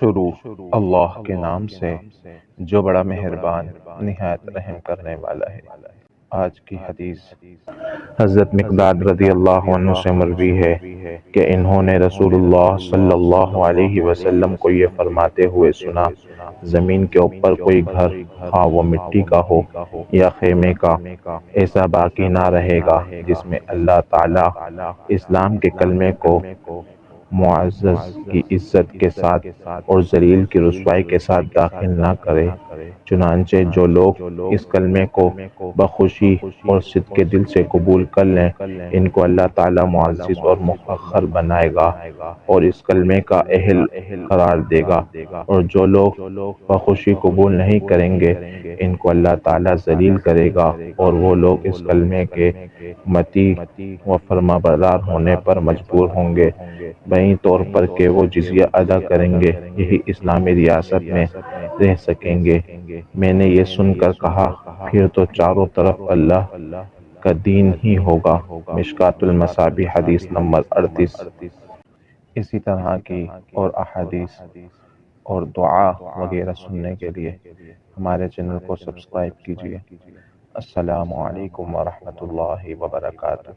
شروع اللہ کے نام سے جو بڑا مہربان نہایت رحم کرنے والا ہے۔ آج کی حدیث حضرت مقداد رضی اللہ عنہ سے مروی ہے کہ انہوں نے رسول اللہ صلی اللہ علیہ وسلم کو یہ فرماتے ہوئے سنا، زمین کے اوپر کوئی گھر، خواہ وہ مٹی کا ہو یا خیمے کا، ایسا باقی نہ رہے گا جس میں اللہ تعالی اسلام کے کلمے کو معزز کی عزت کے ساتھ اور ذلیل کی رسوائی کے ساتھ داخل نہ کرے۔ چنانچہ جو لوگ اس کلمے کو بخوشی اور صدق کے دل سے قبول کر لیں، ان کو اللہ تعالی معزز اور مفخر بنائے گا اور اس کلمے کا اہل قرار دے گا، اور جو لوگ بخوشی قبول نہیں کریں گے، ان کو اللہ تعالی ذلیل کرے گا اور وہ لوگ اس کلمے کے مطیع و فرمانبردار ہونے پر مجبور ہوں گے، بہین طور پر کہ وہ جزیہ ادا کریں گے، یہی اسلامی ریاست میں رہ سکیں گے۔ میں نے یہ سن کر کہا، پھر تو چاروں طرف اللہ کا دین ہی ہوگا۔ مشکوٰۃ المصابیح حدیث نمبر 38۔ اسی طرح کی اور احادیث اور دعا وغیرہ سننے کے لیے ہمارے چینل کو سبسکرائب کیجیے۔ السلام علیکم ورحمۃ اللہ وبرکاتہ۔